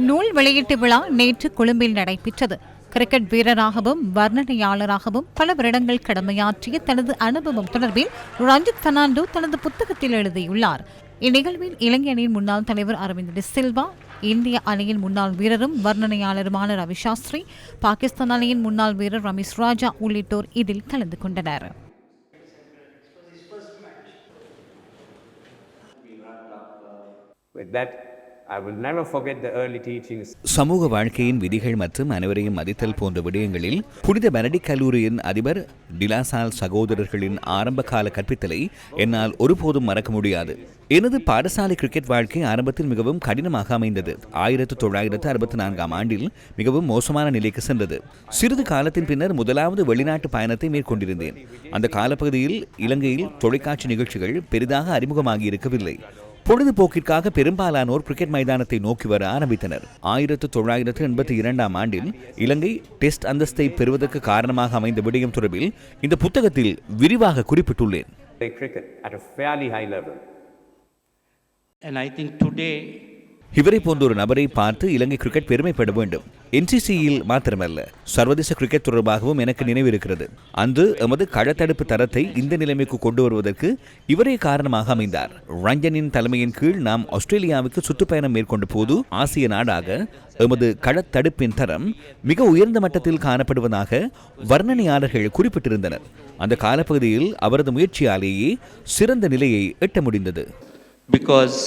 நூல் வெளியீட்டு விழா நேற்று கொழும்பில் நடைபெற்றது. கிரிக்கெட் வீரராகவும் வர்ணனையாளராகவும் பல வருடங்கள் கடமையாற்றிய தனது அனுபவம் தொடர்பில் ரஞ்சித் பெர்னாண்டோ தனது புத்தகத்தில் எழுதியுள்ளார். இந்நிகழ்வில் இலங்கை அணியின் முன்னாள் தலைவர் அரவிந்த் டி சில்வா, இந்திய அணியின் முன்னாள் வீரரும் வர்ணனையாளருமான ரவி சாஸ்திரி, பாகிஸ்தான் அணியின் முன்னாள் வீரர் ரமேஷ் ராஜா உள்ளிட்டோர் இதில் கலந்து கொண்டனர். சமூக வாழ்க்கையின் விதிகள் மற்றும் அனைவரையும் மதித்தல் போன்ற விடயங்களில் புனித பெனடிக்ட் கல்லூரியின் அதிபர் டிலாசால் சகோதரர்களின் ஆரம்பகால கற்பித்தலை என்னால் ஒருபோதும் மறக்க முடியாது. எனது பாடசாலை கிரிக்கெட் வாழ்க்கை ஆரம்பத்தில் மிகவும் கடினமாக அமைந்தது. 1964 ஆண்டில் மிகவும் மோசமான நிலைக்கு சென்றது. சிறிது காலத்தின் பின்னர் முதலாவது வெளிநாட்டு பயணத்தை மேற்கொண்டிருந்தேன். அந்த காலப்பகுதியில் இலங்கையில் தொலைக்காட்சி நிகழ்ச்சிகள் பெரிதாக அறிமுகமாகி இருக்கவில்லை. பொழுதுபோக்கிற்காக பெரும்பாலானோர் கிரிக்கெட் மைதானத்தை நோக்கி வர ஆரம்பித்தனர். 1982 ஆண்டில் இலங்கை டெஸ்ட் அந்தஸ்தை பெறுவதற்கு காரணமாக அமைந்த விடயம் தொடர்பில் இந்த புத்தகத்தில் விரிவாக குறிப்பிட்டுள்ளேன். இவரை போன்ற ஒரு நபரை பார்த்து இலங்கை கிரிக்கெட் பெருமைப்பட வேண்டும். NCCயில் மாத்திரமல்ல, சர்வதேச கிரிக்கெட் தொடர்பாகவும் எனக்கு நினைவிருக்கிறது. அன்று எமது களத்தடுப்பு தரத்தை இந்த நிலைமைக்கு கொண்டு வருவதற்கு இவரே காரணமாக அமைந்தார். ரஞ்சனின் தலைமையின் கீழ் நாம் ஆஸ்திரேலியாவுக்கு சுற்றுப்பயணம் மேற்கொண்ட போது ஆசிய நாடாக எமது களத்தடுப்பின் தரம் மிக உயர்ந்த மட்டத்தில் காணப்படுவதாக வர்ணனையாளர்கள் குறிப்பிட்டிருந்தனர். அந்த காலப்பகுதியில் அவரது முயற்சியாலேயே சிறந்த நிலையை எட்ட முடிந்தது. Because